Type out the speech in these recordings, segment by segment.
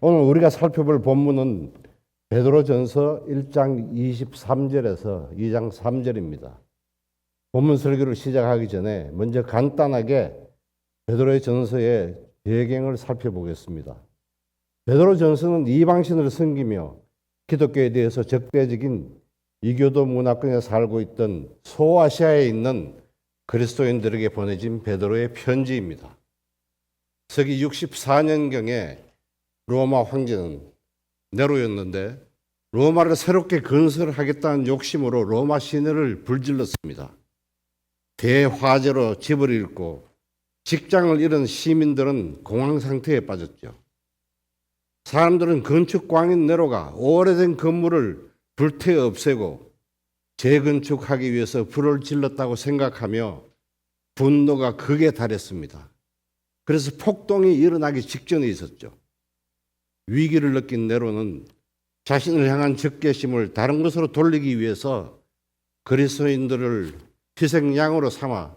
오늘 우리가 살펴볼 본문은 베드로전서 1장 23절에서 2장 3절입니다. 본문 설교를 시작하기 전에 먼저 간단하게 베드로의 전서의 배경을 살펴보겠습니다. 베드로전서는 이방신을 섬기며 기독교에 대해서 적대적인 이교도 문화권에 살고 있던 소아시아에 있는 그리스도인들에게 보내진 베드로의 편지입니다. 서기 64년경에 로마 황제는 네로였는데 로마를 새롭게 건설하겠다는 욕심으로 로마 시내를 불질렀습니다. 대화재로 집을 잃고 직장을 잃은 시민들은 공황 상태에 빠졌죠. 사람들은 건축 광인 네로가 오래된 건물을 불태 없애고 재건축하기 위해서 불을 질렀다고 생각하며 분노가 극에 달했습니다. 그래서 폭동이 일어나기 직전에 있었죠. 위기를 느낀 네로는 자신을 향한 적개심을 다른 곳으로 돌리기 위해서 그리스도인들을 희생양으로 삼아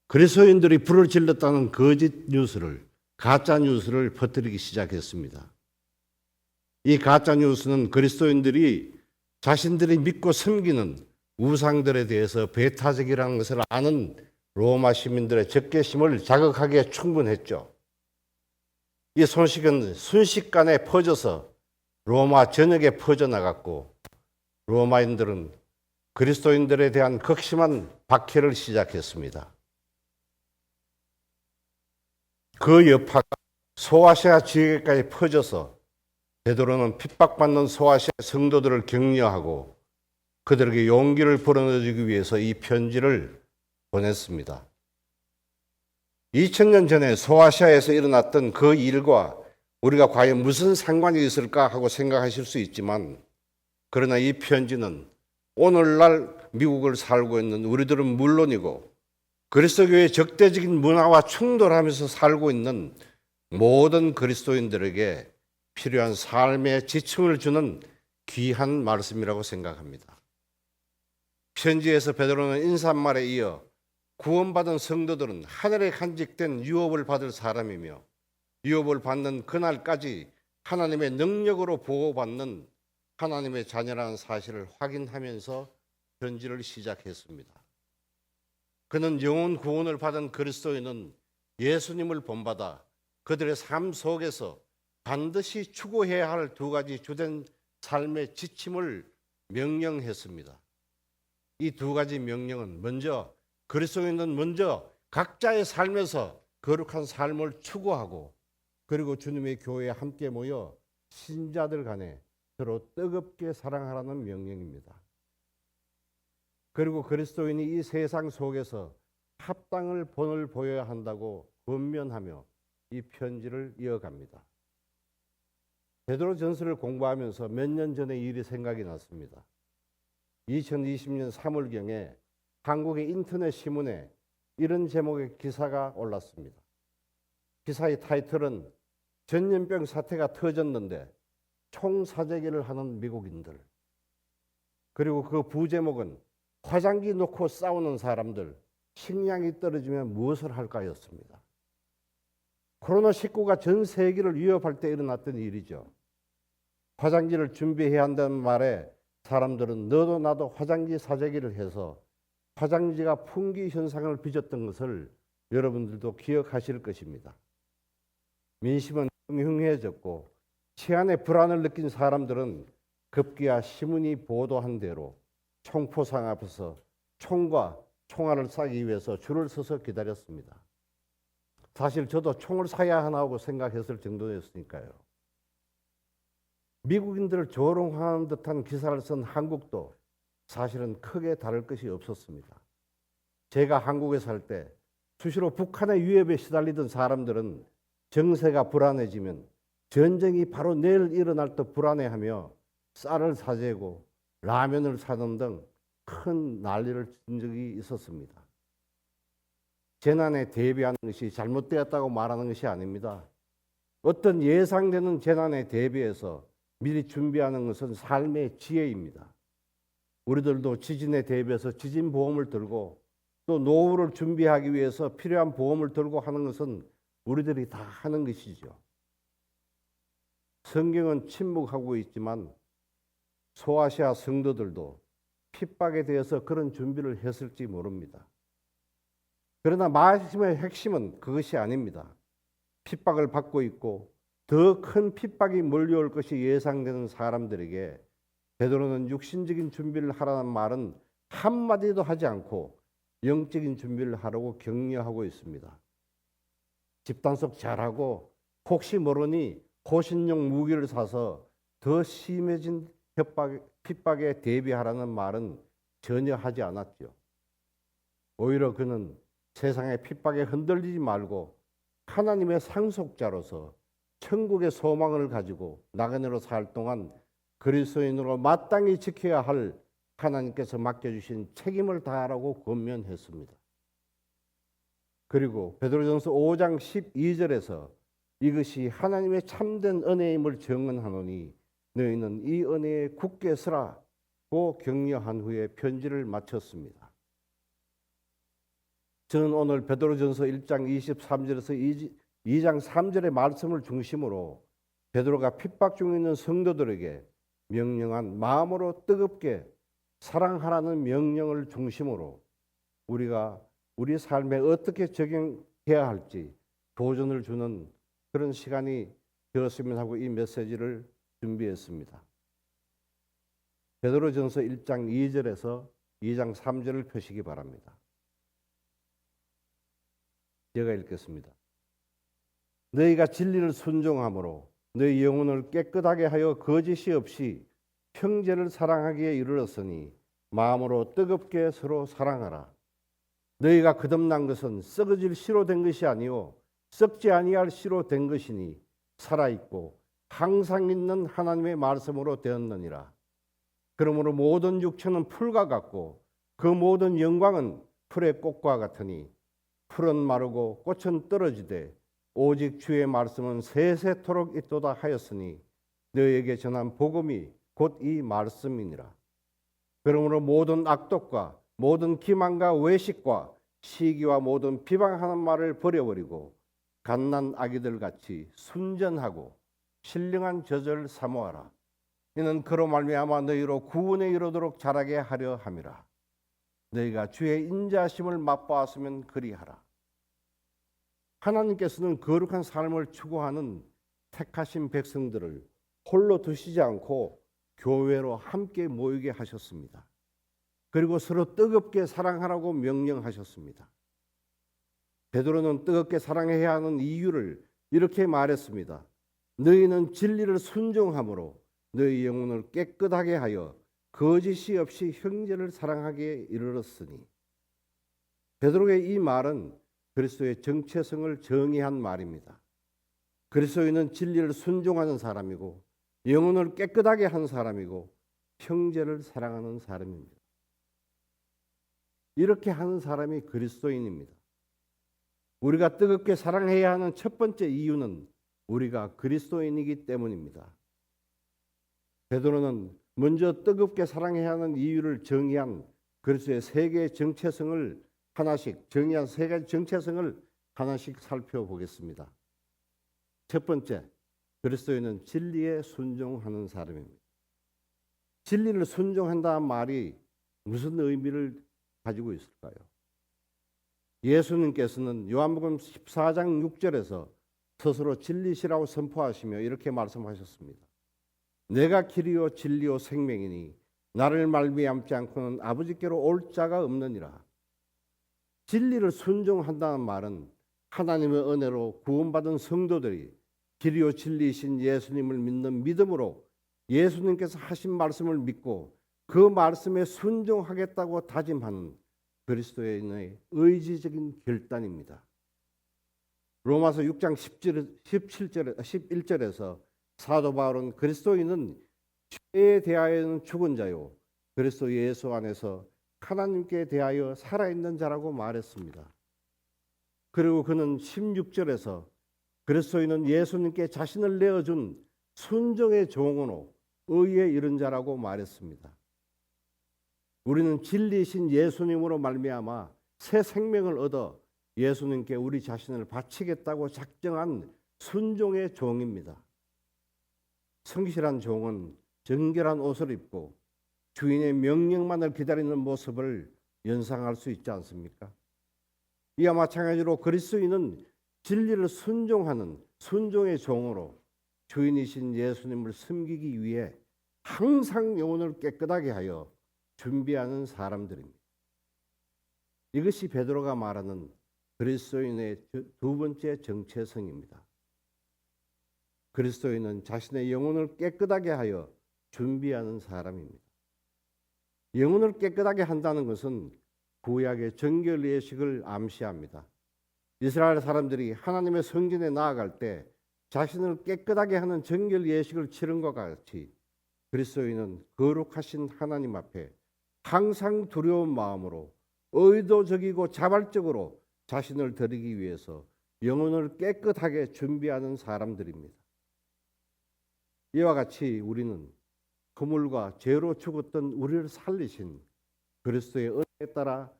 그리스도인들이 불을 질렀다는 거짓 뉴스를, 가짜 뉴스를 퍼뜨리기 시작했습니다. 이 가짜 뉴스는 그리스도인들이 자신들이 믿고 섬기는 우상들에 대해서 배타적이라는 것을 아는 로마 시민들의 적개심을 자극하기에 충분했죠. 이 소식은 순식간에 퍼져서 로마 전역에 퍼져나갔고 로마인들은 그리스도인들에 대한 극심한 박해를 시작했습니다. 그 여파가 소아시아 지역에까지 퍼져서 베드로는 핍박받는 소아시아 성도들을 격려하고 그들에게 용기를 불어넣어주기 위해서 이 편지를 보냈습니다. 2000년 전에 소아시아에서 일어났던 그 일과 우리가 과연 무슨 상관이 있을까 하고 생각하실 수 있지만 그러나 이 편지는 오늘날 미국을 살고 있는 우리들은 물론이고 그리스도교의 적대적인 문화와 충돌하면서 살고 있는 모든 그리스도인들에게 필요한 삶의 지침을 주는 귀한 말씀이라고 생각합니다. 편지에서 베드로는 인사말에 이어 구원받은 성도들은 하늘에 간직된 유업을 받을 사람이며 유업을 받는 그날까지 하나님의 능력으로 보호받는 하나님의 자녀라는 사실을 확인하면서 편지를 시작했습니다. 그는 영혼 구원을 받은 그리스도인은 예수님을 본받아 그들의 삶 속에서 반드시 추구해야 할 두 가지 주된 삶의 지침을 명령했습니다. 이 두 가지 명령은 그리스도인은 먼저 각자의 삶에서 거룩한 삶을 추구하고 그리고 주님의 교회에 함께 모여 신자들 간에 서로 뜨겁게 사랑하라는 명령입니다. 그리고 그리스도인이 이 세상 속에서 합당을 본을 보여야 한다고 권면하며 이 편지를 이어갑니다. 베드로 전서를 공부하면서 몇 년 전의 일이 생각이 났습니다. 2020년 3월경에 한국의 인터넷 신문에 이런 제목의 기사가 올랐습니다. 기사의 타이틀은 전염병 사태가 터졌는데 총사재기를 하는 미국인들. 그리고 그 부제목은 화장기 놓고 싸우는 사람들, 식량이 떨어지면 무엇을 할까였습니다. 코로나19가 전 세계를 위협할 때 일어났던 일이죠. 화장지를 준비해야 한다는 말에 사람들은 너도 나도 화장지 사재기를 해서 화장지가 풍기 현상을 빚었던 것을 여러분들도 기억하실 것입니다. 민심은 흉흉해졌고 치안의 불안을 느낀 사람들은 급기야 신문이 보도한 대로 총포상 앞에서 총과 총알을 사기 위해서 줄을 서서 기다렸습니다. 사실 저도 총을 사야 하나 하고 생각했을 정도였으니까요. 미국인들을 조롱하는 듯한 기사를 쓴 한국도 사실은 크게 다를 것이 없었습니다. 제가 한국에 살 때 수시로 북한의 위협에 시달리던 사람들은 정세가 불안해지면 전쟁이 바로 내일 일어날 듯 불안해하며 쌀을 사재고 라면을 사는 등 큰 난리를 친 적이 있었습니다. 재난에 대비하는 것이 잘못되었다고 말하는 것이 아닙니다. 어떤 예상되는 재난에 대비해서 미리 준비하는 것은 삶의 지혜입니다. 우리들도 지진에 대비해서 지진보험을 들고 또 노후를 준비하기 위해서 필요한 보험을 들고 하는 것은 우리들이 다 하는 것이죠. 성경은 침묵하고 있지만 소아시아 성도들도 핍박에 대해서 그런 준비를 했을지 모릅니다. 그러나 말씀의 핵심은 그것이 아닙니다. 핍박을 받고 있고 더 큰 핍박이 몰려올 것이 예상되는 사람들에게 베드로는 육신적인 준비를 하라는 말은 한마디도 하지 않고 영적인 준비를 하라고 격려하고 있습니다. 집단속 잘하고 혹시 모르니 호신용 무기를 사서 더 심해진 핍박에 대비하라는 말은 전혀 하지 않았죠. 오히려 그는 세상의 핍박에 흔들리지 말고 하나님의 상속자로서 천국의 소망을 가지고 나그네로 살 동안 그리스도인으로 마땅히 지켜야 할 하나님께서 맡겨주신 책임을 다하라고 권면했습니다. 그리고 베드로전서 5장 12절에서 이것이 하나님의 참된 은혜임을 증언하노니 너희는 이 은혜에 굳게 서라고 격려한 후에 편지를 마쳤습니다. 저는 오늘 베드로전서 1장 23절에서 2장 3절의 말씀을 중심으로 베드로가 핍박 중에 있는 성도들에게 명령한 마음으로 뜨겁게 사랑하라는 명령을 중심으로 우리가 우리 삶에 어떻게 적용해야 할지 도전을 주는 그런 시간이 되었으면 하고 이 메시지를 준비했습니다. 베드로전서 1장 2절에서 2장 3절을 펴시기 바랍니다. 제가 읽겠습니다. 너희가 진리를 순종함으로 너희 영혼을 깨끗하게 하여 거짓이 없이 형제를 사랑하기에 이르렀으니 마음으로 뜨겁게 서로 사랑하라. 너희가 거듭난 것은 썩어질 씨로 된 것이 아니요 썩지 아니할 씨로 된 것이니 살아있고 항상 있는 하나님의 말씀으로 되었느니라. 그러므로 모든 육체는 풀과 같고 그 모든 영광은 풀의 꽃과 같으니 풀은 마르고 꽃은 떨어지되 오직 주의 말씀은 세세토록 있도다 하였으니 너희에게 전한 복음이 곧 이 말씀이니라. 그러므로 모든 악독과 모든 기만과 외식과 시기와 모든 비방하는 말을 버려버리고 갓난 아기들 같이 순전하고 신령한 젖을 사모하라. 이는 그로 말미암아 너희로 구원에 이르도록 자라게 하려 함이라. 너희가 주의 인자하심을 맛보았으면 그리하라. 하나님께서는 거룩한 삶을 추구하는 택하신 백성들을 홀로 두시지 않고 교회로 함께 모이게 하셨습니다. 그리고 서로 뜨겁게 사랑하라고 명령하셨습니다. 베드로는 뜨겁게 사랑해야 하는 이유를 이렇게 말했습니다. 너희는 진리를 순종함으로 너희 영혼을 깨끗하게 하여 거짓이 없이 형제를 사랑하기에 이르렀으니. 베드로의 이 말은 그리스도의 정체성을 정의한 말입니다. 그리스도인은 진리를 순종하는 사람이고 영혼을 깨끗하게 한 사람이고 형제를 사랑하는 사람입니다. 이렇게 하는 사람이 그리스도인입니다. 우리가 뜨겁게 사랑해야 하는 첫 번째 이유는 우리가 그리스도인이기 때문입니다. 베드로는 먼저 뜨겁게 사랑해야 하는 이유를 정의한 그리스도의 세 개의 정체성을 정의한 세 가지 정체성을 하나씩 살펴보겠습니다. 첫 번째, 그리스도인은 진리에 순종하는 사람입니다. 진리를 순종한다는 말이 무슨 의미를 가지고 있을까요? 예수님께서는 요한복음 14장 6절에서 스스로 진리시라고 선포하시며 이렇게 말씀하셨습니다. 내가 길이요 진리요 생명이니 나를 말미암지 않고는 아버지께로 올 자가 없느니라. 진리를 순종한다는 말은 하나님의 은혜로 구원받은 성도들이 길이요 진리이신 예수님을 믿는 믿음으로 예수님께서 하신 말씀을 믿고 그 말씀에 순종하겠다고 다짐하는 그리스도인의 의지적인 결단입니다. 로마서 6장 11절에서 사도 바울은 그리스도인은 죄에 대하여는 죽은 자요 그리스도 예수 안에서 하나님께 대하여 살아있는 자라고 말했습니다. 그리고 그는 16절에서 그리스도인은 예수님께 자신을 내어준 순종의 종으로 의에 이른 자라고 말했습니다. 우리는 진리이신 예수님으로 말미암아 새 생명을 얻어 예수님께 우리 자신을 바치겠다고 작정한 순종의 종입니다. 성실한 종은 정결한 옷을 입고 주인의 명령만을 기다리는 모습을 연상할 수 있지 않습니까? 이와 마찬가지로 그리스도인은 진리를 순종하는 순종의 종으로 주인이신 예수님을 섬기기 위해 항상 영혼을 깨끗하게 하여 준비하는 사람들입니다. 이것이 베드로가 말하는 그리스도인의 두 번째 정체성입니다. 그리스도인은 자신의 영혼을 깨끗하게 하여 준비하는 사람입니다. 영혼을 깨끗하게 한다는 것은 구약의 정결 예식을 암시합니다. 이스라엘 사람들이 하나님의 성전에 나아갈 때 자신을 깨끗하게 하는 정결 예식을 치른 것 같이 그리스도인은 거룩하신 하나님 앞에 항상 두려운 마음으로 의도적이고 자발적으로 자신을 드리기 위해서 영혼을 깨끗하게 준비하는 사람들입니다. 이와 같이 우리는 그물과 죄로 죽었던 우리를 살리신 그리스도의 은혜에 따라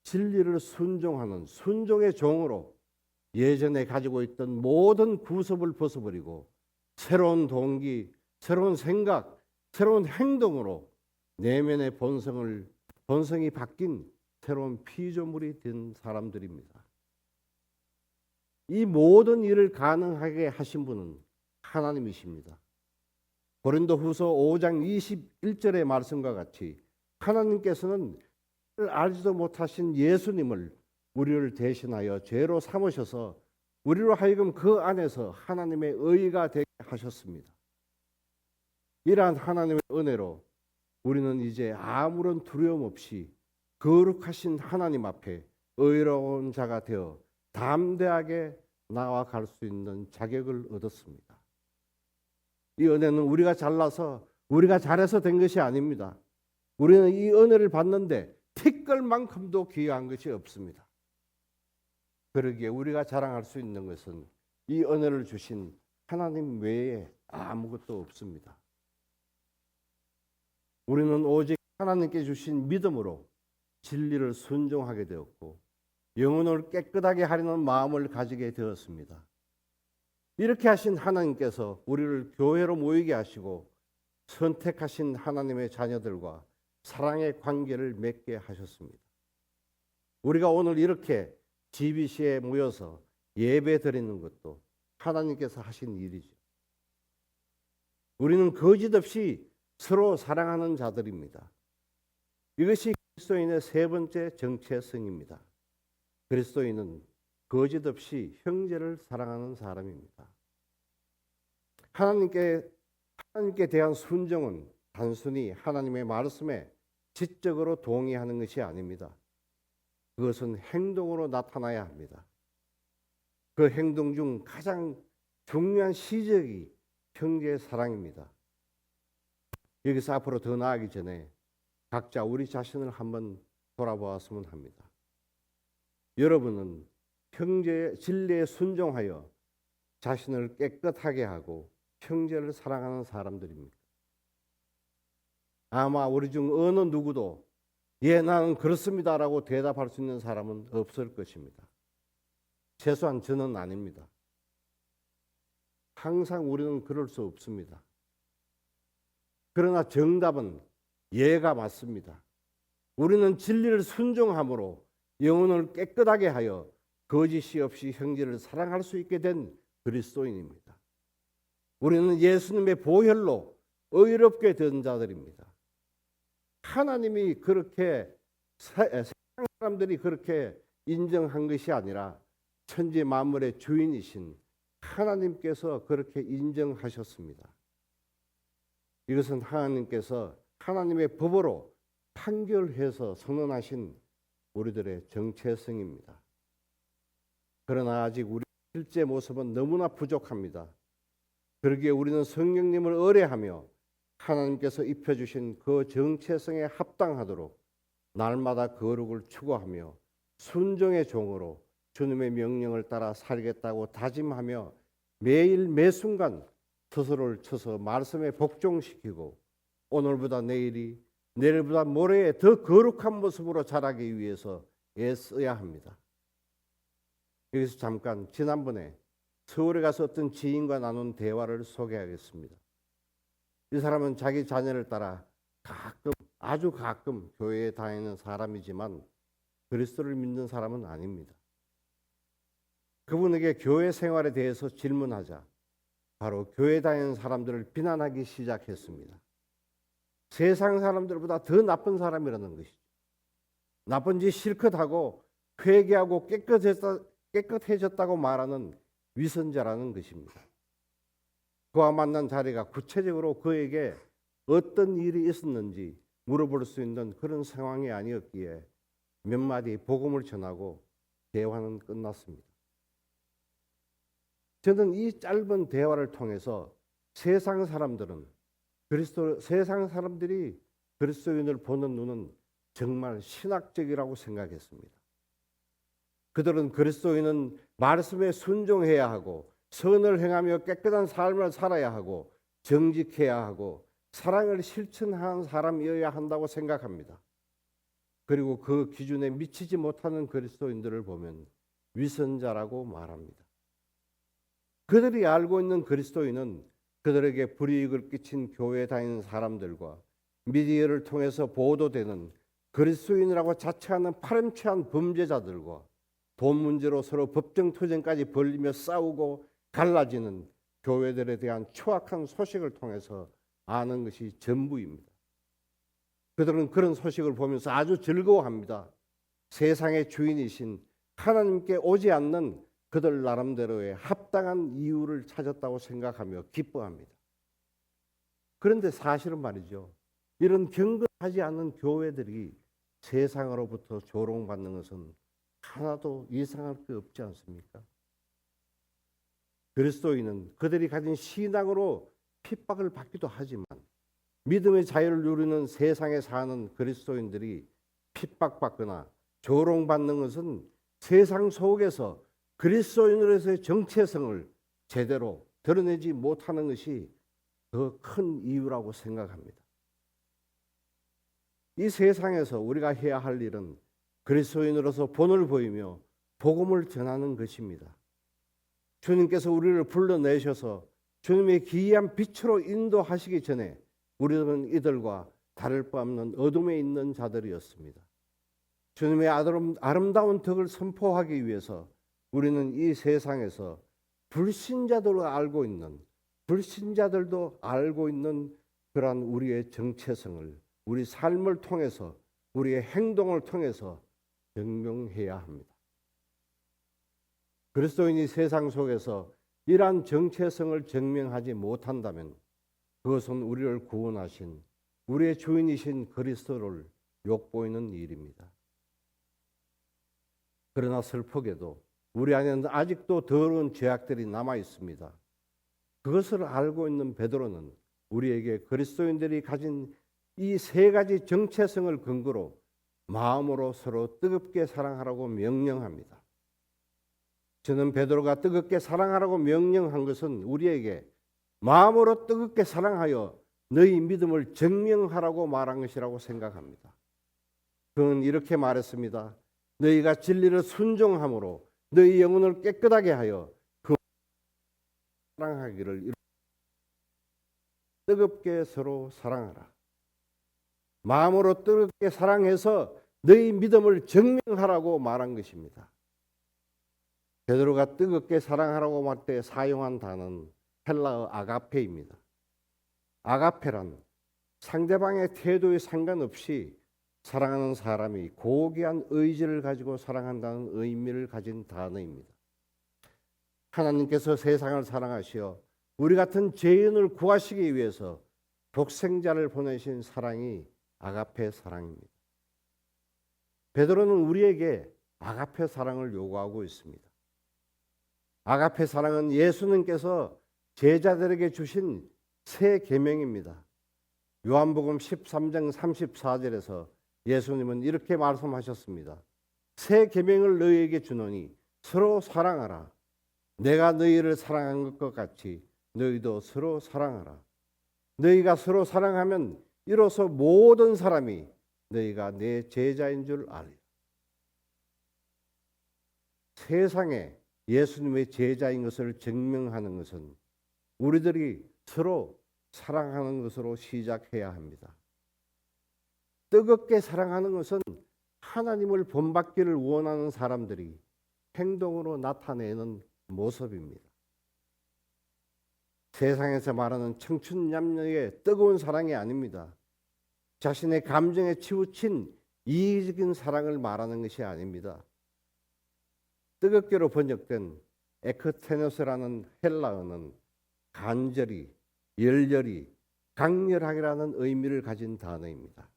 진리를 순종하는 순종의 종으로 예전에 가지고 있던 모든 구습을 벗어버리고 새로운 동기, 새로운 생각, 새로운 행동으로 내면의 본성이 바뀐 새로운 피조물이 된 사람들입니다. 이 모든 일을 가능하게 하신 분은 하나님이십니다. 고린도후서 5장 21절의 말씀과 같이 하나님께서는 알지도 못하신 예수님을 우리를 대신하여 죄로 삼으셔서 우리로 하여금 그 안에서 하나님의 의가 되게 하셨습니다. 이러한 하나님의 은혜로 우리는 이제 아무런 두려움 없이 거룩하신 하나님 앞에 의로운 자가 되어 담대하게 나아갈 수 있는 자격을 얻었습니다. 이 은혜는 우리가 잘나서 우리가 잘해서 된 것이 아닙니다. 우리는 이 은혜를 받는데 티끌만큼도 귀한 것이 없습니다. 그러기에 우리가 자랑할 수 있는 것은 이 은혜를 주신 하나님 외에 아무것도 없습니다. 우리는 오직 하나님께 주신 믿음으로 진리를 순종하게 되었고 영혼을 깨끗하게 하려는 마음을 가지게 되었습니다. 이렇게 하신 하나님께서 우리를 교회로 모이게 하시고 선택하신 하나님의 자녀들과 사랑의 관계를 맺게 하셨습니다. 우리가 오늘 이렇게 GBC에 모여서 예배 드리는 것도 하나님께서 하신 일이죠. 우리는 거짓없이 서로 사랑하는 자들입니다. 이것이 그리스도인의 세 번째 정체성입니다. 그리스도인은 거짓없이 형제를 사랑하는 사람입니다. 하나님께 대한 순종은 단순히 하나님의 말씀에 지적으로 동의하는 것이 아닙니다. 그것은 행동으로 나타나야 합니다. 그 행동 중 가장 중요한 시작이 형제의 사랑입니다. 여기서 앞으로 더 나아가기 전에 각자 우리 자신을 한번 돌아보았으면 합니다. 여러분은 형제의 진리에 순종하여 자신을 깨끗하게 하고 형제를 사랑하는 사람들입니다. 아마 우리 중 어느 누구도 예, 나는 그렇습니다라고 대답할 수 있는 사람은 없을 것입니다. 최소한 저는 아닙니다. 항상 우리는 그럴 수 없습니다. 그러나 정답은 예가 맞습니다. 우리는 진리를 순종함으로 영혼을 깨끗하게 하여 거짓이 없이 형제를 사랑할 수 있게 된 그리스도인입니다. 우리는 예수님의 보혈로 의롭게 된 자들입니다. 하나님이 그렇게 세상 사람들이 그렇게 인정한 것이 아니라 천지 만물의 주인이신 하나님께서 그렇게 인정하셨습니다. 이것은 하나님께서 하나님의 법으로 판결해서 선언하신 우리들의 정체성입니다. 그러나 아직 우리 실제 모습은 너무나 부족합니다. 그러기에 우리는 성령님을 의뢰하며 하나님께서 입혀주신 그 정체성에 합당하도록 날마다 거룩을 추구하며 순종의 종으로 주님의 명령을 따라 살겠다고 다짐하며 매일 매순간 스스로를 쳐서 말씀에 복종시키고 오늘보다 내일이 내일보다 모레에 더 거룩한 모습으로 자라기 위해서 애써야 합니다. 여기서 잠깐 지난번에 서울에 가서 어떤 지인과 나눈 대화를 소개하겠습니다. 이 사람은 자기 자녀를 따라 가끔, 아주 가끔 교회에 다니는 사람이지만 그리스도를 믿는 사람은 아닙니다. 그분에게 교회 생활에 대해서 질문하자 바로 교회 다니는 사람들을 비난하기 시작했습니다. 세상 사람들보다 더 나쁜 사람이라는 것이죠. 나쁜 짓 실컷 하고 회개하고 깨끗해졌다고 말하는 위선자라는 것입니다. 그와 만난 자리가 구체적으로 그에게 어떤 일이 있었는지 물어볼 수 있는 그런 상황이 아니었기에 몇 마디 복음을 전하고 대화는 끝났습니다. 저는 이 짧은 대화를 통해서 세상 사람들이 그리스도인을 보는 눈은 정말 신학적이라고 생각했습니다. 그들은 그리스도인은 말씀에 순종해야 하고 선을 행하며 깨끗한 삶을 살아야 하고 정직해야 하고 사랑을 실천하는 사람이어야 한다고 생각합니다. 그리고 그 기준에 미치지 못하는 그리스도인들을 보면 위선자라고 말합니다. 그들이 알고 있는 그리스도인은 그들에게 불이익을 끼친 교회에 다니는 사람들과 미디어를 통해서 보도되는 그리스도인이라고 자처하는 파렴치한 범죄자들과 돈 문제로 서로 법정 투쟁까지 벌리며 싸우고 갈라지는 교회들에 대한 추악한 소식을 통해서 아는 것이 전부입니다. 그들은 그런 소식을 보면서 아주 즐거워합니다. 세상의 주인이신 하나님께 오지 않는 그들 나름대로의 합당한 이유를 찾았다고 생각하며 기뻐합니다. 그런데 사실은 말이죠. 이런 경건하지 않는 교회들이 세상으로부터 조롱받는 것은 하나도 이상할 게 없지 않습니까? 그리스도인은 그들이 가진 신앙으로 핍박을 받기도 하지만 믿음의 자유를 누리는 세상에 사는 그리스도인들이 핍박받거나 조롱받는 것은 세상 속에서 그리스도인으로서의 정체성을 제대로 드러내지 못하는 것이 더 큰 이유라고 생각합니다. 이 세상에서 우리가 해야 할 일은 그리스도인으로서 본을 보이며 복음을 전하는 것입니다. 주님께서 우리를 불러내셔서 주님의 기이한 빛으로 인도하시기 전에 우리는 이들과 다를 바 없는 어둠에 있는 자들이었습니다. 주님의 아름다운 덕을 선포하기 위해서 우리는 이 세상에서 불신자들도 알고 있는 그러한 우리의 정체성을 우리 삶을 통해서 우리의 행동을 통해서 증명해야 합니다. 그리스도인이 세상 속에서 이러한 정체성을 증명하지 못한다면 그것은 우리를 구원하신 우리의 주인이신 그리스도를 욕보이는 일입니다. 그러나 슬프게도 우리 안에는 아직도 더러운 죄악들이 남아 있습니다. 그것을 알고 있는 베드로는 우리에게 그리스도인들이 가진 이 세 가지 정체성을 근거로 마음으로 서로 뜨겁게 사랑하라고 명령합니다. 저는 베드로가 뜨겁게 사랑하라고 명령한 것은 우리에게 마음으로 뜨겁게 사랑하여 너희 믿음을 증명하라고 말한 것이라고 생각합니다. 그는 이렇게 말했습니다. 너희가 진리를 순종함으로 너희 영혼을 깨끗하게 하여 그 사랑하기를 뜨겁게 서로 사랑하라. 마음으로 뜨겁게 사랑해서 너희 믿음을 증명하라고 말한 것입니다. 베드로가 뜨겁게 사랑하라고 말 때 사용한 단어는 헬라어 아가페입니다. 아가페란 상대방의 태도에 상관없이 사랑하는 사람이 고귀한 의지를 가지고 사랑한다는 의미를 가진 단어입니다. 하나님께서 세상을 사랑하시어 우리 같은 죄인을 구하시기 위해서 독생자를 보내신 사랑이 아가페 사랑입니다. 베드로는 우리에게 아가페 사랑을 요구하고 있습니다. 아가페 사랑은 예수님께서 제자들에게 주신 새 계명입니다. 요한복음 13장 34절에서 예수님은 이렇게 말씀하셨습니다. 새 계명을 너희에게 주노니 서로 사랑하라. 내가 너희를 사랑한 것 같이 너희도 서로 사랑하라. 너희가 서로 사랑하면 이로써 모든 사람이 너희가 내 제자인 줄 알리라. 세상에 예수님의 제자인 것을 증명하는 것은 우리들이 서로 사랑하는 것으로 시작해야 합니다. 뜨겁게 사랑하는 것은 하나님을 본받기를 원하는 사람들이 행동으로 나타내는 모습입니다. 세상에서 말하는 청춘남녀의 뜨거운 사랑이 아닙니다. 자신의 감정에 치우친 이기적인 사랑을 말하는 것이 아닙니다. 뜨겁게로 번역된 에크테노스라는 헬라어는 간절히, 열렬히, 강렬하게라는 의미를 가진 단어입니다.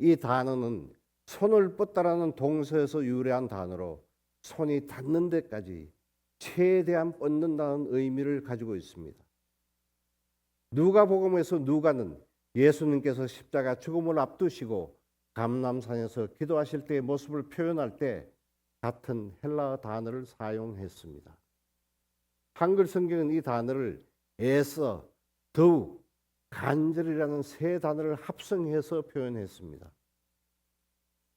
이 단어는 손을 뻗다라는 동사에서 유래한 단어로 손이 닿는 데까지 최대한 뻗는다는 의미를 가지고 있습니다. 누가복음에서 누가는 예수님께서 십자가 죽음을 앞두시고 감람산에서 기도하실 때의 모습을 표현할 때 같은 헬라어 단어를 사용했습니다. 한글 성경은 이 단어를 애써, 더욱, 간절이라는 세 단어를 합성해서 표현했습니다.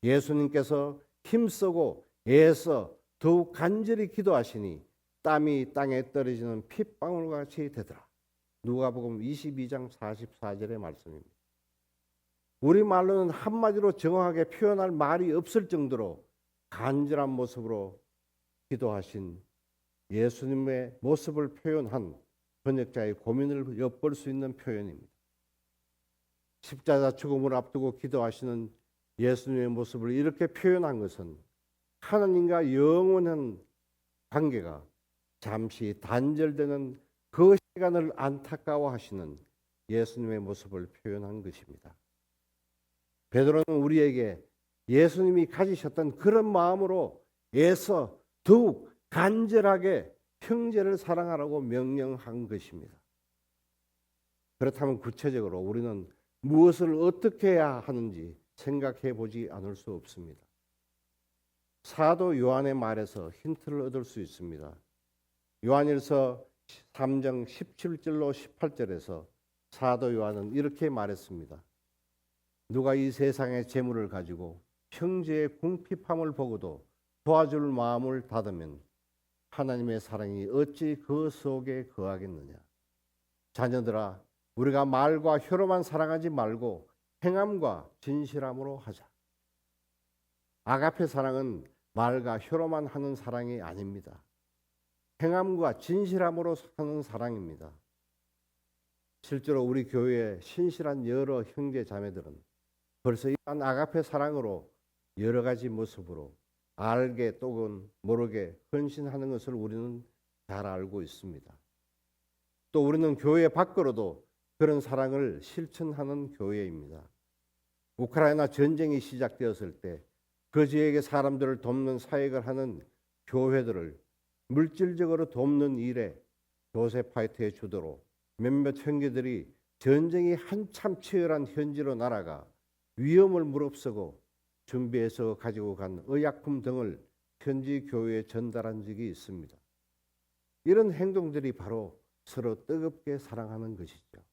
예수님께서 힘쓰고 애써 더욱 간절히 기도하시니 땀이 땅에 떨어지는 핏방울과 같이 되더라. 누가복음 22장 44절의 말씀입니다. 우리말로는 한마디로 정확하게 표현할 말이 없을 정도로 간절한 모습으로 기도하신 예수님의 모습을 표현한 번역자의 고민을 엿볼 수 있는 표현입니다. 십자가 죽음을 앞두고 기도하시는 예수님의 모습을 이렇게 표현한 것은 하나님과 영원한 관계가 잠시 단절되는 그 시간을 안타까워하시는 예수님의 모습을 표현한 것입니다. 베드로는 우리에게 예수님이 가지셨던 그런 마음으로 애써 더욱 간절하게 형제를 사랑하라고 명령한 것입니다. 그렇다면 구체적으로 우리는 무엇을 어떻게 해야 하는지 생각해 보지 않을 수 없습니다. 사도 요한의 말에서 힌트를 얻을 수 있습니다. 요한일서 3장 17절로 18절에서 사도 요한은 이렇게 말했습니다. 누가 이 세상의 재물을 가지고 형제의 궁핍함을 보고도 도와줄 마음을 닫으면 하나님의 사랑이 어찌 그 속에 거하겠느냐. 자녀들아, 우리가 말과 혀로만 사랑하지 말고 행함과 진실함으로 하자. 아가페 사랑은 말과 혀로만 하는 사랑이 아닙니다. 행함과 진실함으로 하는 사랑입니다. 실제로 우리 교회에 신실한 여러 형제 자매들은 벌써 이러한 아가페 사랑으로 여러 가지 모습으로 알게 또는 모르게 헌신하는 것을 우리는 잘 알고 있습니다. 또 우리는 교회 밖으로도 그런 사랑을 실천하는 교회입니다. 우크라이나 전쟁이 시작되었을 때 그 지역의 사람들을 돕는 사역을 하는 교회들을 물질적으로 돕는 일에 조셉 화이트의 주도로 몇몇 형제들이 전쟁이 한참 치열한 현지로 날아가 위험을 무릅쓰고 준비해서 가지고 간 의약품 등을 현지 교회에 전달한 적이 있습니다. 이런 행동들이 바로 서로 뜨겁게 사랑하는 것이죠.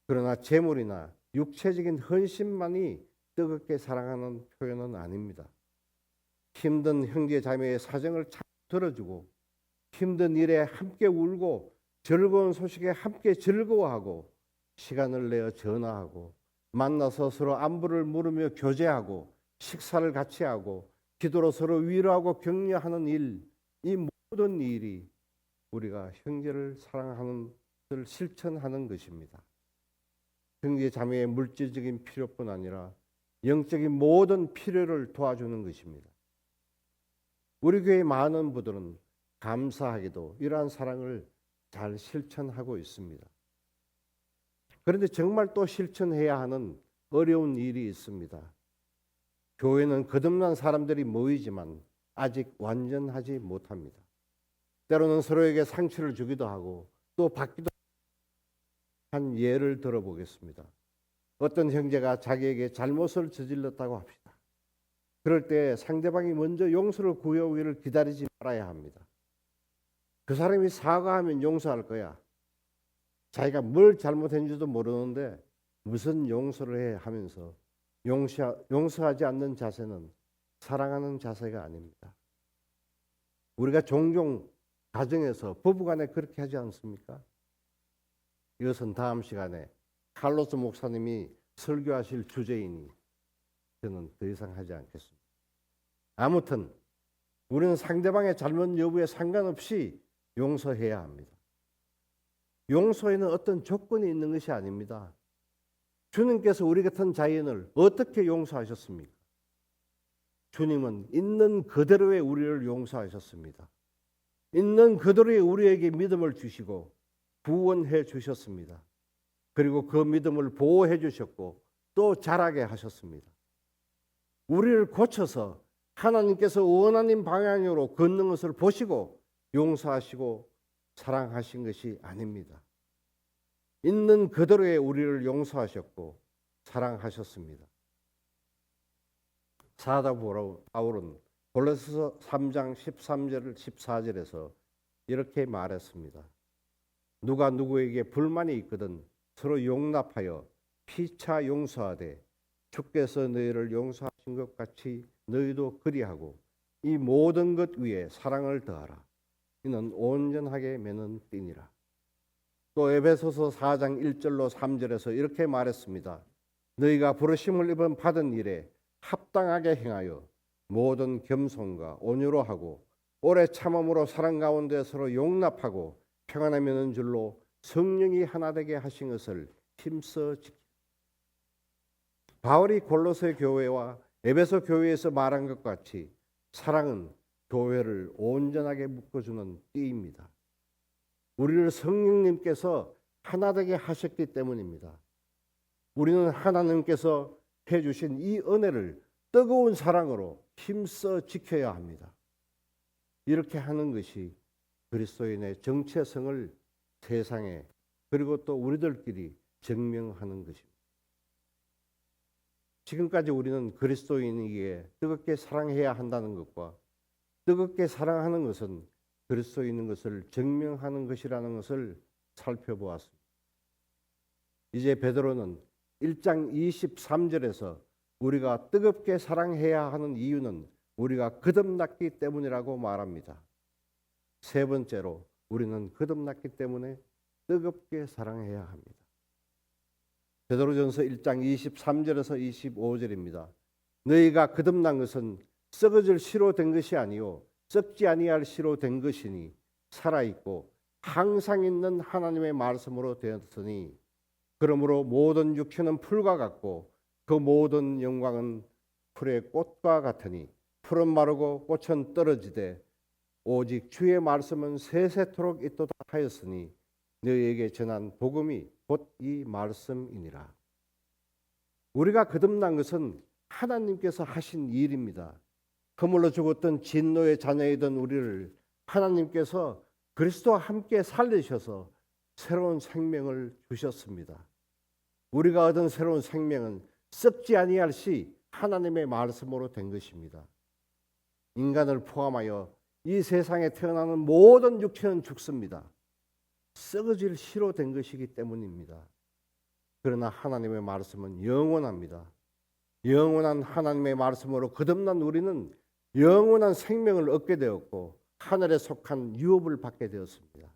그러나 재물이나 육체적인 헌신만이 뜨겁게 사랑하는 표현은 아닙니다. 힘든 형제 자매의 사정을 잘 들어주고 힘든 일에 함께 울고 즐거운 소식에 함께 즐거워하고 시간을 내어 전화하고 만나서 서로 안부를 물으며 교제하고 식사를 같이 하고 기도로 서로 위로하고 격려하는 일, 이 모든 일이 우리가 형제를 사랑하는 것을 실천하는 것입니다. 형제 자매의 물질적인 필요뿐 아니라 영적인 모든 필요를 도와주는 것입니다. 우리 교회 많은 분들은 감사하게도 이러한 사랑을 잘 실천하고 있습니다. 그런데 정말 또 실천해야 하는 어려운 일이 있습니다. 교회는 거듭난 사람들이 모이지만 아직 완전하지 못합니다. 때로는 서로에게 상처를 주기도 하고 또 받기도 한 예를 들어보겠습니다. 어떤 형제가 자기에게 잘못을 저질렀다고 합시다. 그럴 때 상대방이 먼저 용서를 구해오기를 기다리지 말아야 합니다. 그 사람이 사과하면 용서할 거야. 자기가 뭘 잘못했는지도 모르는데 무슨 용서를 해 하면서 용서하지 않는 자세는 사랑하는 자세가 아닙니다. 우리가 종종 가정에서 부부간에 그렇게 하지 않습니까? 이것은 다음 시간에 칼로스 목사님이 설교하실 주제이니 저는 더 이상 하지 않겠습니다. 아무튼 우리는 상대방의 잘못 여부에 상관없이 용서해야 합니다. 용서에는 어떤 조건이 있는 것이 아닙니다. 주님께서 우리 같은 자연을 어떻게 용서하셨습니까? 주님은 있는 그대로의 우리를 용서하셨습니다. 있는 그대로의 우리에게 믿음을 주시고 구원해 주셨습니다. 그리고 그 믿음을 보호해 주셨고 또 자라게 하셨습니다. 우리를 고쳐서 하나님께서 원하는 방향으로 걷는 것을 보시고 용서하시고 사랑하신 것이 아닙니다. 있는 그대로의 우리를 용서하셨고 사랑하셨습니다. 사도 바울은 골로새서 3장 13절 14절에서 이렇게 말했습니다. 누가 누구에게 불만이 있거든 서로 용납하여 피차 용서하되 주께서 너희를 용서하신 것 같이 너희도 그리하고 이 모든 것 위에 사랑을 더하라. 이는 온전하게 매는 띠니라. 또 에베소서 4장 1절로 3절에서 이렇게 말했습니다. 너희가 부르심을 받은 일에 합당하게 행하여 모든 겸손과 온유로 하고 오래 참음으로 사랑 가운데 서로 용납하고 평안하게 매는 줄로 성령이 하나 되게 하신 것을 힘써 지키라. 바울이 골로새 교회와 에베소 교회에서 말한 것 같이 사랑은 교회를 온전하게 묶어주는 띠입니다. 우리를 성령님께서 하나 되게 하셨기 때문입니다. 우리는 하나님께서 해주신 이 은혜를 뜨거운 사랑으로 힘써 지켜야 합니다. 이렇게 하는 것이 그리스도인의 정체성을 세상에 그리고 또 우리들끼리 증명하는 것입니다. 지금까지 우리는 그리스도인에게 뜨겁게 사랑해야 한다는 것과 뜨겁게 사랑하는 것은 그리스도인인 것을 증명하는 것이라는 것을 살펴보았습니다. 이제 베드로는 1장 23절에서 우리가 뜨겁게 사랑해야 하는 이유는 우리가 거듭났기 때문이라고 말합니다. 세 번째로 우리는 거듭났기 때문에 뜨겁게 사랑해야 합니다. 베드로전서 1장 23절에서 25절입니다. 너희가 거듭난 것은 썩어질 씨로 된 것이 아니요 썩지 아니할 씨로 된 것이니 살아있고 항상 있는 하나님의 말씀으로 되었으니 그러므로 모든 육체는 풀과 같고 그 모든 영광은 풀의 꽃과 같으니 풀은 마르고 꽃은 떨어지되 오직 주의 말씀은 세세토록 있도다 하였으니 너희에게 전한 복음이 곧 이 말씀이니라. 우리가 거듭난 것은 하나님께서 하신 일입니다. 허물로 죽었던 진노의 자녀이던 우리를 하나님께서 그리스도와 함께 살리셔서 새로운 생명을 주셨습니다. 우리가 얻은 새로운 생명은 썩지 아니할 시 하나님의 말씀으로 된 것입니다. 인간을 포함하여 이 세상에 태어나는 모든 육체는 죽습니다. 썩어질 씨로 된 것이기 때문입니다. 그러나 하나님의 말씀은 영원합니다. 영원한 하나님의 말씀으로 거듭난 우리는 영원한 생명을 얻게 되었고 하늘에 속한 유업을 받게 되었습니다.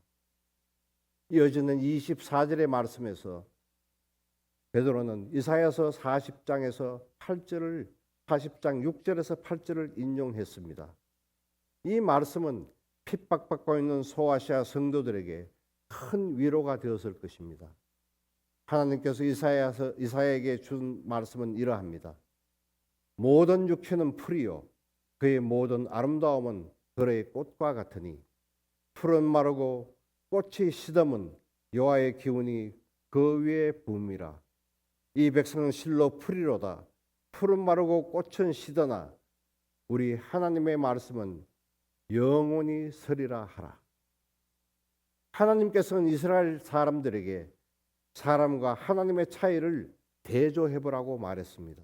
이어지는 24절의 말씀에서 베드로는 이사야서 40장 6절에서 8절을 인용했습니다. 이 말씀은 핍박받고 있는 소아시아 성도들에게 큰 위로가 되었을 것입니다. 하나님께서 이사야에게 준 말씀은 이러합니다. 모든 육체는 풀이요 그의 모든 아름다움은 들의 꽃과 같으니 풀은 마르고 꽃이 시덤은 여호와의 기운이 그 위에 부음이라. 이 백성은 실로 풀이로다. 풀은 마르고 꽃은 시드나 우리 하나님의 말씀은 영원히 서리라 하라. 하나님께서는 이스라엘 사람들에게 사람과 하나님의 차이를 대조해보라고 말했습니다.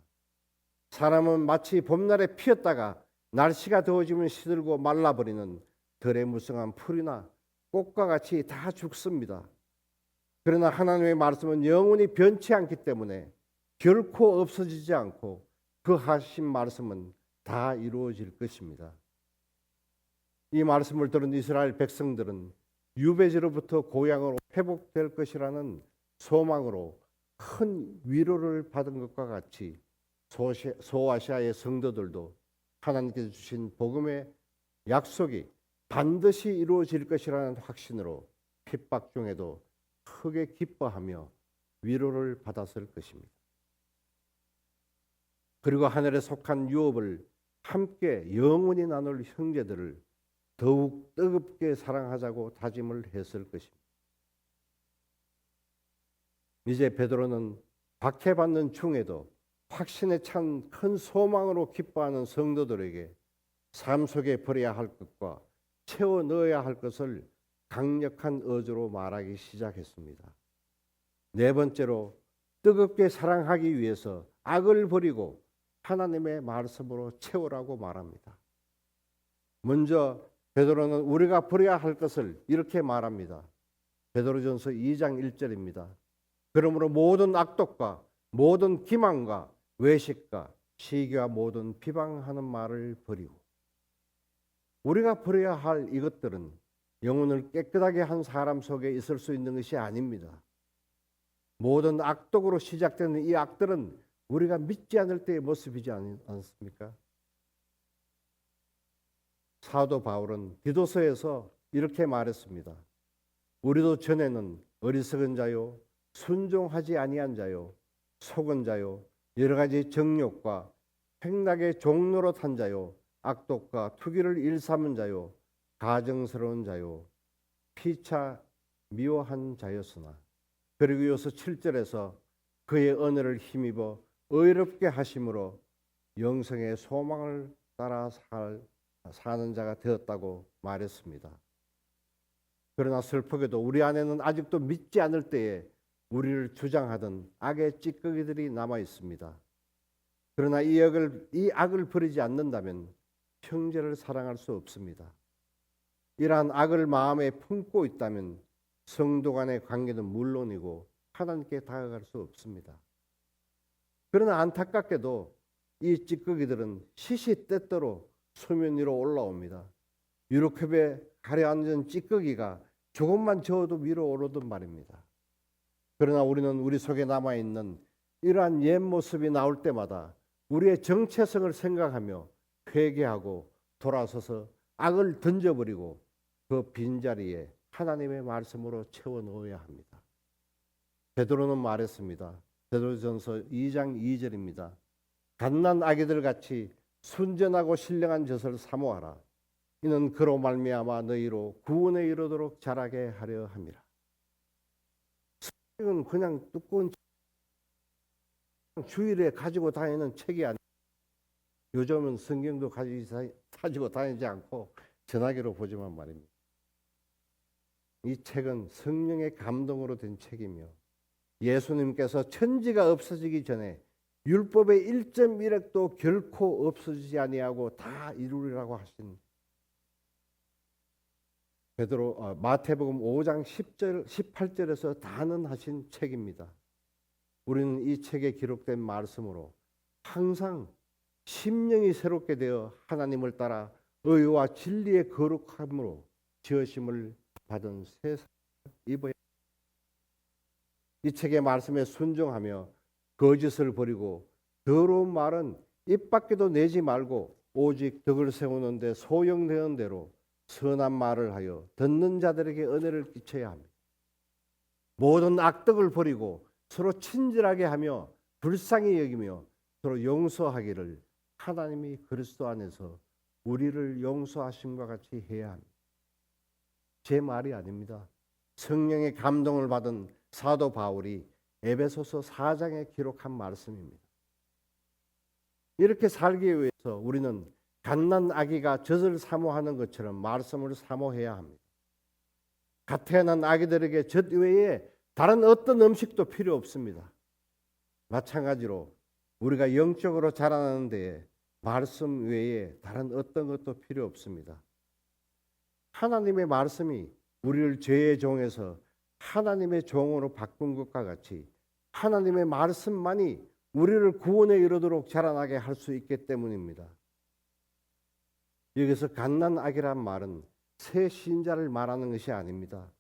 사람은 마치 봄날에 피었다가 날씨가 더워지면 시들고 말라버리는 덜에 무성한 풀이나 꽃과 같이 다 죽습니다. 그러나 하나님의 말씀은 영원히 변치 않기 때문에 결코 없어지지 않고 그 하신 말씀은 다 이루어질 것입니다. 이 말씀을 들은 이스라엘 백성들은 유배지로부터 고향으로 회복될 것이라는 소망으로 큰 위로를 받은 것과 같이 소아시아의 성도들도 하나님께서 주신 복음의 약속이 반드시 이루어질 것이라는 확신으로 핍박 중에도 크게 기뻐하며 위로를 받았을 것입니다. 그리고 하늘에 속한 유업을 함께 영원히 나눌 형제들을 더욱 뜨겁게 사랑하자고 다짐을 했을 것입니다. 이제 베드로는 박해받는 중에도 확신에 찬 큰 소망으로 기뻐하는 성도들에게 삶 속에 버려야 할 것과 채워 넣어야 할 것을 강력한 어조로 말하기 시작했습니다. 네 번째로 뜨겁게 사랑하기 위해서 악을 버리고 하나님의 말씀으로 채우라고 말합니다. 먼저 베드로는 우리가 버려야 할 것을 이렇게 말합니다. 베드로전서 2장 1절입니다. 그러므로 모든 악독과 모든 기만과 외식과 시기와 모든 비방하는 말을 버리고, 우리가 버려야 할 이것들은 영혼을 깨끗하게 한 사람 속에 있을 수 있는 것이 아닙니다. 모든 악독으로 시작되는 이 악들은 우리가 믿지 않을 때의 모습이지 않습니까? 사도 바울은 디도서에서 이렇게 말했습니다. 우리도 전에는 어리석은 자요, 순종하지 아니한 자요, 속은 자요, 여러 가지 정욕과 횡락의 종로로 탄 자요, 악독과 투기를 일삼은 자요, 가정스러운 자요, 피차 미워한 자였으나, 그리고 이어서 7절에서 그의 은혜를 힘입어 의롭게 하심으로 영생의 소망을 따라 사는 자가 되었다고 말했습니다. 그러나 슬프게도 우리 안에는 아직도 믿지 않을 때에 우리를 주장하던 악의 찌꺼기들이 남아 있습니다. 그러나 이 악을 버리지 않는다면 형제를 사랑할 수 없습니다. 이러한 악을 마음에 품고 있다면 성도 간의 관계는 물론이고 하나님께 다가갈 수 없습니다. 그러나 안타깝게도 이 찌꺼기들은 시시때때로 수면 위로 올라옵니다. 유로컵에 가려앉은 찌꺼기가 조금만 저어도 위로 오르던 말입니다. 그러나 우리는 우리 속에 남아있는 이러한 옛 모습이 나올 때마다 우리의 정체성을 생각하며 회개하고 돌아서서 악을 던져버리고 그 빈자리에 하나님의 말씀으로 채워 넣어야 합니다. 베드로는 말했습니다. 베드로전서 2장 2절입니다. 갓난 아기들 같이 순전하고 신령한 젖을 사모하라. 이는 그로 말미암아 너희로 구원에 이르도록 자라게 하려 함이라. 이건 그냥 두꺼운 주일에 가지고 다니는 책이 아니에요. 요즘은 성경도 가지고 다니지 않고 전화기로 보지만 말입니다. 이 책은 성령의 감동으로 된 책이며 예수님께서 천지가 없어지기 전에 율법의 1.1획도 결코 없어지지 아니하고 다 이루리라고 하신 마태복음 5장 10절 18절에서 단언하신 책입니다. 우리는 이 책에 기록된 말씀으로 항상 심령이 새롭게 되어 하나님을 따라 의와 진리의 거룩함으로 지으심을 받은 새 사람을 입어야, 이 책의 말씀에 순종하며 거짓을 버리고 더러운 말은 입 밖에도 내지 말고 오직 덕을 세우는 데 소용되는 대로 선한 말을 하여 듣는 자들에게 은혜를 끼쳐야 합니다. 모든 악덕을 버리고 서로 친절하게 하며 불쌍히 여기며 서로 용서하기를 하나님이 그리스도 안에서 우리를 용서하심과 같이 해야 합니다. 제 말이 아닙니다. 성령의 감동을 받은 사도 바울이 에베소서 4장에 기록한 말씀입니다. 이렇게 살기 위해서 우리는 갓난 아기가 젖을 사모하는 것처럼 말씀을 사모해야 합니다. 갓 태어난 아기들에게 젖 외에 다른 어떤 음식도 필요 없습니다. 마찬가지로 우리가 영적으로 자라나는 데에 말씀 외에 다른 어떤 것도 필요 없습니다. 하나님의 말씀이 우리를 죄의 종에서 하나님의 종으로 바꾼 것과 같이 하나님의 말씀만이 우리를 구원에 이르도록 자라나게 할 수 있기 때문입니다. 여기서 갓난 아기란 말은 새 신자를 말하는 것이 아닙니다.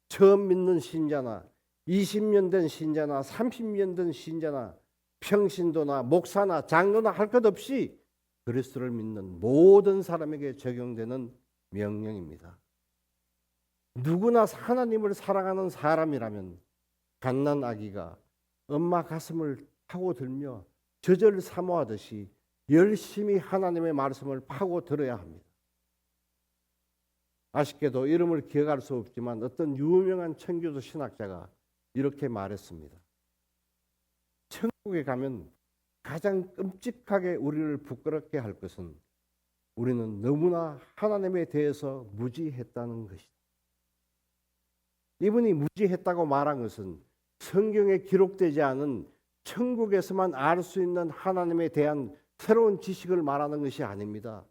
처음 믿는 신자나 20년 된 신자나 30년 된 신자나 평신도나 목사나 장로나 할 것 없이 그리스도를 믿는 모든 사람에게 적용되는 명령입니다. 누구나 하나님을 사랑하는 사람이라면 갓난 아기가 엄마 가슴을 파고들며 젖을 사모하듯이 열심히 하나님의 말씀을 파고들어야 합니다. 아쉽게도 이름을 기억할 수 없지만 어떤 유명한 천주교 신학자가 이렇게 말했습니다. 천국에 가면 가장 끔찍하게 우리를 부끄럽게 할 것은 우리는 너무나 하나님에 대해서 무지했다는 것이다. 이분이 무지했다고 말한 것은 성경에 기록되지 않은 천국에서만 알 수 있는 하나님에 대한 새로운 지식을 말하는 것이 아닙니다.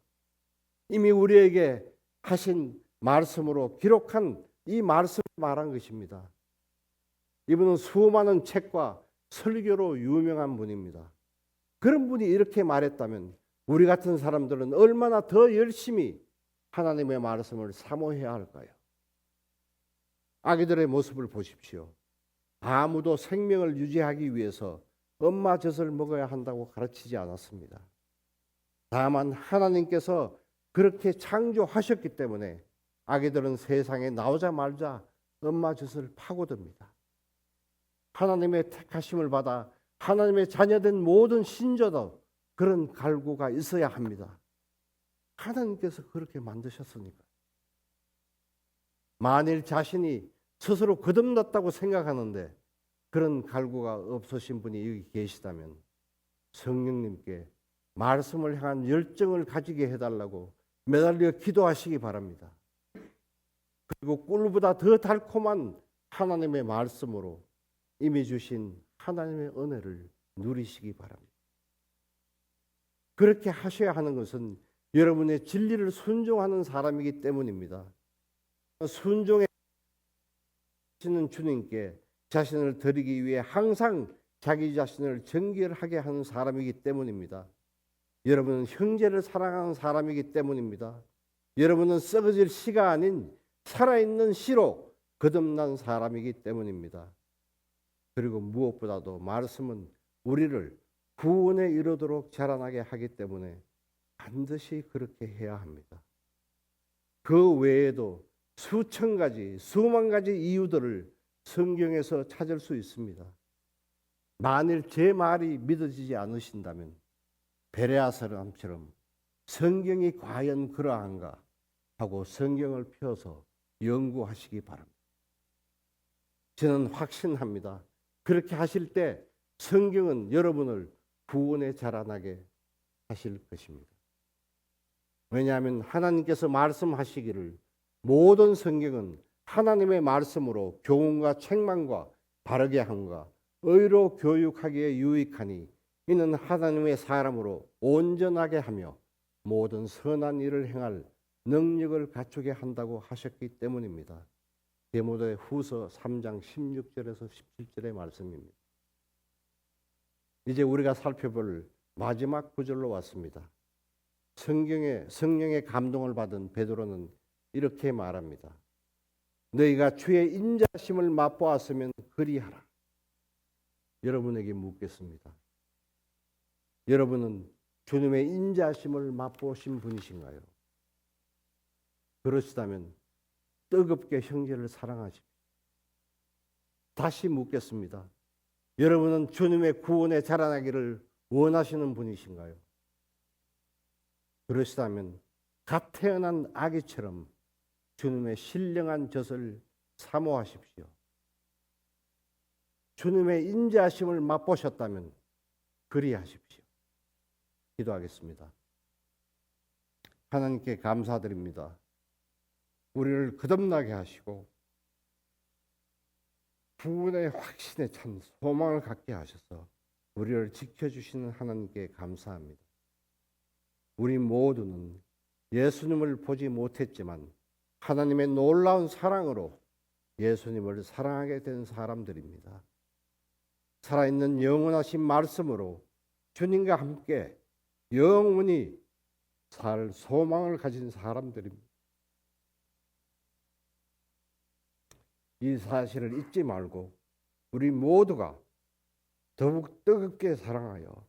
이미 우리에게 하신 말씀으로 기록한 이 말씀을 말한 것입니다. 이분은 수많은 책과 설교로 유명한 분입니다. 그런 분이 이렇게 말했다면 우리 같은 사람들은 얼마나 더 열심히 하나님의 말씀을 사모해야 할까요? 아기들의 모습을 보십시오. 아무도 생명을 유지하기 위해서 엄마 젖을 먹어야 한다고 가르치지 않았습니다. 다만 하나님께서 그렇게 창조하셨기 때문에 아기들은 세상에 나오자마자 엄마 젖을 파고듭니다. 하나님의 택하심을 받아 하나님의 자녀된 모든 신자도 그런 갈구가 있어야 합니다. 하나님께서 그렇게 만드셨으니까. 만일 자신이 스스로 거듭났다고 생각하는데 그런 갈구가 없으신 분이 여기 계시다면 성령님께 말씀을 향한 열정을 가지게 해달라고 매달려 기도하시기 바랍니다. 그리고 꿀보다 더 달콤한 하나님의 말씀으로 이미 주신 하나님의 은혜를 누리시기 바랍니다. 그렇게 하셔야 하는 것은 여러분의 진리를 순종하는 사람이기 때문입니다. 순종해 주시는 주님께 자신을 드리기 위해 항상 자기 자신을 정결하게 하는 사람이기 때문입니다. 여러분은 형제를 사랑하는 사람이기 때문입니다. 여러분은 썩어질 씨가 아닌 살아있는 씨로 거듭난 사람이기 때문입니다. 그리고 무엇보다도 말씀은 우리를 구원에 이르도록 자라나게 하기 때문에 반드시 그렇게 해야 합니다. 그 외에도 수천 가지, 수만 가지 이유들을 성경에서 찾을 수 있습니다. 만일 제 말이 믿어지지 않으신다면 베레아 사람처럼 성경이 과연 그러한가 하고 성경을 펴서 연구하시기 바랍니다. 저는 확신합니다. 그렇게 하실 때 성경은 여러분을 구원에 자라나게 하실 것입니다. 왜냐하면 하나님께서 말씀하시기를 모든 성경은 하나님의 말씀으로 교훈과 책망과 바르게 함과 의로 교육하기에 유익하니 이는 하나님의 사람으로 온전하게 하며 모든 선한 일을 행할 능력을 갖추게 한다고 하셨기 때문입니다. 디모데 후서 3장 16절에서 17절의 말씀입니다. 이제 우리가 살펴볼 마지막 구절로 왔습니다. 성령의 감동을 받은 베드로는 이렇게 말합니다. 너희가 주의 인자심을 맛보았으면 그리하라. 여러분에게 묻겠습니다. 여러분은 주님의 인자심을 맛보신 분이신가요? 그러시다면 뜨겁게 형제를 사랑하십시오. 다시 묻겠습니다. 여러분은 주님의 구원에 자라나기를 원하시는 분이신가요? 그러시다면 갓 태어난 아기처럼 주님의 신령한 젖을 사모하십시오. 주님의 인자하심을 맛보셨다면 그리하십시오. 기도하겠습니다. 하나님께 감사드립니다. 우리를 거듭나게 하시고 구원의 확신에 찬 소망을 갖게 하셔서 우리를 지켜주시는 하나님께 감사합니다. 우리 모두는 예수님을 보지 못했지만 하나님의 놀라운 사랑으로 예수님을 사랑하게 된 사람들입니다. 살아있는 영원하신 말씀으로 주님과 함께 영원히 살 소망을 가진 사람들입니다. 이 사실을 잊지 말고 우리 모두가 더욱 뜨겁게 사랑하여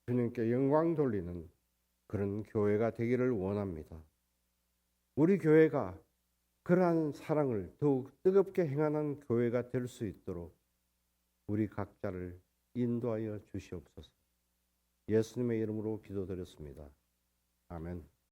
주님께 영광 돌리는 그런 교회가 되기를 원합니다. 우리 교회가 그러한 사랑을 더욱 뜨겁게 행하는 교회가 될 수 있도록 우리 각자를 인도하여 주시옵소서. 예수님의 이름으로 기도드렸습니다. 아멘.